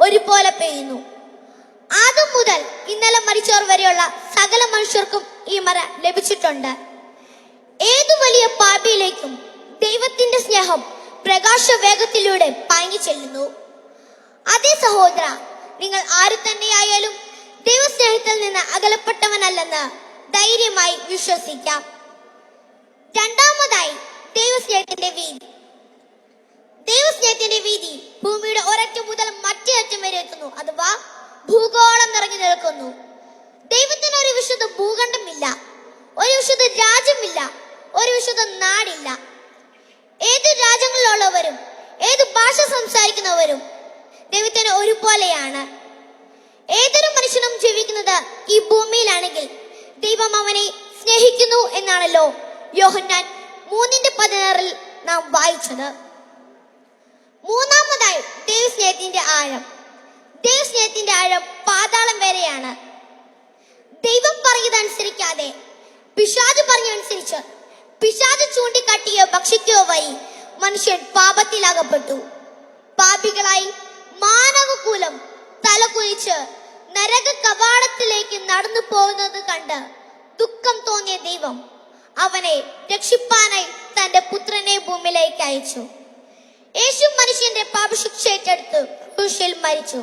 ഒരുപോലെ പെയ്യുന്നു. ആദ്യം മുതൽ ഇന്നലെ മരിച്ചവർ വരെയുള്ള സകല മനുഷ്യർക്കും ഈ മഴ ലഭിച്ചിട്ടുണ്ട്. ഏതു വലിയ പാപിയിലേക്കും ദൈവത്തിന്റെ സ്നേഹം പ്രകാശ വേഗത്തിലൂടെ പാഞ്ഞു ചെല്ലുന്നു. അതേ സഹോദര, നിങ്ങൾ ആര് തന്നെയായാലും ദൈവസ്നേഹത്തിൽ നിന്ന് അകലപ്പെട്ടവനല്ലെന്ന് ധൈര്യമായി വിശ്വസിക്കാം. രണ്ടാമതായി, ദൈവസ്നേഹത്തിന്റെ വീതി. ദൈവസ്നേഹത്തിന്റെ വീതി ഭൂമിയുടെ ഒരറ്റം മുതൽ മറ്റേ അറ്റം വരെ എത്തുന്നു, അഥവാ ഭൂഗോളം നിറഞ്ഞു നിൽക്കുന്നു. ദൈവത്തിന് ഒരു വിശുദ്ധ ഭൂഖണ്ഡമില്ല, ഒരു വിശുദ്ധ രാജ്യമില്ല, ഒരു വിശുദ്ധ നാടില്ല. ഏത് രാജ്യങ്ങളിലുള്ളവരും ഏത് ഭാഷ സംസാരിക്കുന്നവരും ദൈവത്തിന് ഒരുപോലെയാണ്. ഏതൊരു മനുഷ്യനും ജീവിക്കുന്നത് ഈ ഭൂമിയിലാണെങ്കിൽ ദൈവം അവനെ സ്നേഹിക്കുന്നു എന്നാണല്ലോ യോഹന്നാൻ 3:16 നാം വായിച്ചത്. മൂന്നാമതായി, ദൈവസ്നേഹത്തിന്റെ ആഴം. ദൈവസ്നേഹത്തിന്റെ ആഴം പാതാളം വരെയാണ്. ദൈവം പറഞ്ഞതനുസരിക്കാതെ പിശാച് പറഞ്ഞതനുസരിച്ച് പിശാച് ചൂണ്ടിക്കാട്ടിയോ ഭക്ഷിക്കുകയോ വഴി മനുഷ്യൻ പാപത്തിലാകപ്പെട്ടു. പാപികളായി മാനവകുലം തലകുനിച്ച് നരക കവാടത്തിലേക്ക് നടന്നു പോകുന്നത് കണ്ട് ദുഃഖം തോന്നിയ ദൈവം അവനെ രക്ഷിപ്പാനായി തന്റെ പുത്രനെ ഭൂമിയിലേക്ക് അയച്ചു. യേശു മനുഷ്യന്റെ പാപശിക്ഷ ഏറ്റെടുത്ത് ക്രൂശിൽ മരിച്ചു.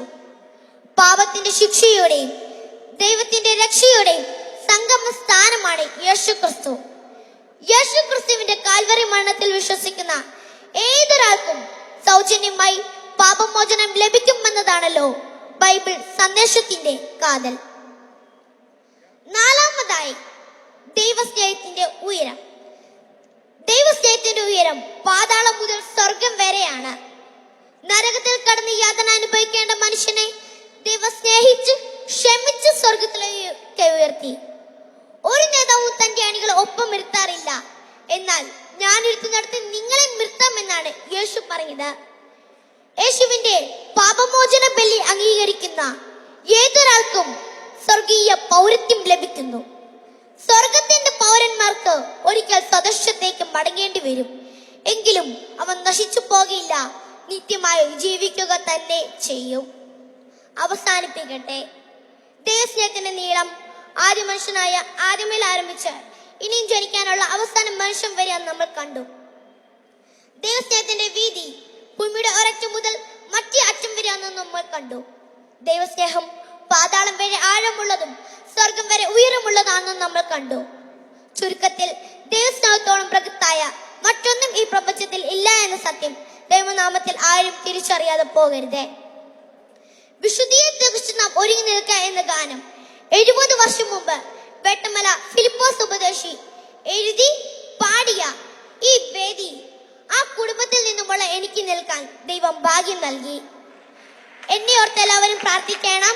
പാപത്തിന്റെ ശിക്ഷയുടെയും ദൈവത്തിന്റെ രക്ഷയുടെയും സംഗമ സ്ഥാനമാണ് യേശുക്രിസ്തു. യേശുക്രിസ്തുവിന്റെ കാൽവറി മരണത്തിൽ വിശ്വസിക്കുന്ന ഏതൊരാൾക്കും സൗജന്യമായി പാപമോചനം ലഭിക്കുമെന്നതാണല്ലോ ബൈബിൾ സന്ദേശത്തിന്റെ കാതൽ. നാലാമതായി, ദൈവസ്നേഹത്തിന്റെ ഉയരം. ദൈവസ്നേഹത്തിന്റെ ഉയരം പാതാളം മുതൽ സ്വർഗം വരെയാണ്. നരകത്തിൽ കടന്ന് യാതന അനുഭവിക്കേണ്ട മനുഷ്യനെ ദൈവം സ്നേഹിച്ച് ക്ഷമിച്ച് സ്വർഗത്തിലേക്ക് ഉയർത്തി. ഒരു നേതാവും തന്റെ അണികളെ ഒപ്പം ഇരുത്താറില്ല, എന്നാൽ ഞാൻ ഇരുത്തുന്നിടത്ത് നിങ്ങളെ നിർത്താമെന്നാണ് യേശു പറഞ്ഞത്. യേശുവിന്റെ പാപമോചന ബലി അംഗീകരിക്കുന്ന ഏതൊരാൾക്കും സ്വർഗീയ പൗരത്വം ലഭിക്കുന്നു. സ്വർഗത്തിന്റെ പൗരന്മാർക്ക് ഒരിക്കൽ സ്വദേശത്തേക്ക് മടങ്ങേണ്ടി വരും, എങ്കിലും അവൻ നശിച്ചു പോകില്ല, നിത്യമായി ജീവിക്കുക തന്നെ ചെയ്യും. അവസാനിപ്പിക്കട്ടെ. ദൈവസ്നേഹത്തിന്റെ നീളം ആദ്യ മനുഷ്യനായ ആദ്യമേൽ ആരംഭിച്ച് ഇനിയും ജനിക്കാനുള്ള അവസാന മനുഷ്യൻ വരെ നമ്മൾ കണ്ടു. ദൈവസ്നേഹത്തിന്റെ വീതി ഭൂമിയുടെ ഒരറ്റം മുതൽ മറ്റേ അറ്റം വരെ നമ്മൾ കണ്ടു. ദൈവസ്നേഹം പാതാളം വരെ ആഴമുള്ളതും സ്വർഗം വരെ ഉയരമുള്ളതാണെന്നും നമ്മൾ കണ്ടു. ചുരുക്കത്തിൽ, ദൈവസ്നേഹത്തോളം പ്രകൃത്തായ മറ്റൊന്നും ഈ പ്രപഞ്ചത്തിൽ ഇല്ല എന്ന സത്യം ദൈവനാമത്തിൽ ആരും തിരിച്ചറിയാതെ പോകരുതേ. വിശുദ്ധിയെ കുറിച്ച് നാം ഒരുങ്ങി നിൽക്കുക എന്ന ഗാനം 70 വർഷം മുമ്പ് വെട്ടമല ഫിലിപ്പോസ് ഉപദേശി എഴുതി പാടിയ ഈ വേദി ആ കുടുംബത്തിൽ നിന്നുമുള്ള എനിക്ക് നിൽക്കാൻ ദൈവം ഭാഗ്യം നൽകി. എന്നെ ഓർത്ത് എല്ലാവരും പ്രാർത്ഥിക്കണം.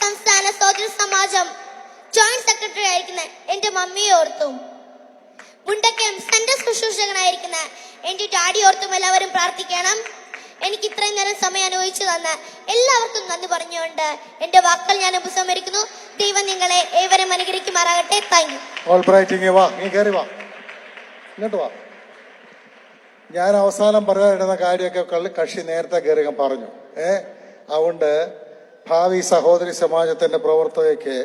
സംസ്ഥാന സഹോദര സമാജം ജോയിന്റ് സെക്രട്ടറി ആയിരിക്കുന്ന എന്റെ മമ്മിയെ ഓർത്തും മുണ്ടക്കയം സെന്റർ ശുശ്രൂഷകനായിരിക്കുന്ന എന്റെ ഡാഡി ഓർത്തും എല്ലാവരും പ്രാർത്ഥിക്കണം. എനിക്ക് ഇത്രയും നേരം സമയം അനുഭവിച്ചു തന്ന എല്ലാവർക്കും നന്ദി പറഞ്ഞുകൊണ്ട് എന്റെ വാക്കുകൾ ഞാൻ ഉപസംഹരിക്കുന്നു. ദൈവം നിങ്ങളെ ഏവരും അനുഗ്രഹിക്കുമാറാകട്ടെ. Thank you. ഞാൻ അവസാനം പറയാനിടുന്ന കാര്യമൊക്കെ കക്ഷി നേരത്തെ കയറി പറഞ്ഞു. അതുകൊണ്ട് ഭാവി സഹോദരി സമാജത്തിന്റെ പ്രവർത്തകയ്ക്ക്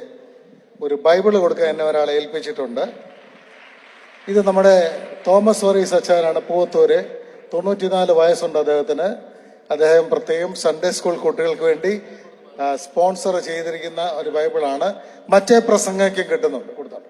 ഒരു ബൈബിള് കൊടുക്കാൻ എന്നെ ഒരാളെ ഏൽപ്പിച്ചിട്ടുണ്ട്. ഇത് നമ്മുടെ തോമസ് വർഗീസ് അച്ചാനാണ്, പൂവത്തൂര്. 94 വയസ്സുണ്ട് അദ്ദേഹത്തിന്. അദ്ദേഹം പ്രത്യേകം സൺഡേ സ്കൂൾ കുട്ടികൾക്ക് വേണ്ടി സ്പോൺസർ ചെയ്തിരിക്കുന്ന ഒരു ബൈബിളാണ്. മറ്റേ പ്രസംഗയ്ക്കും കിട്ടുന്നുണ്ട്. കൊടുത്താൽ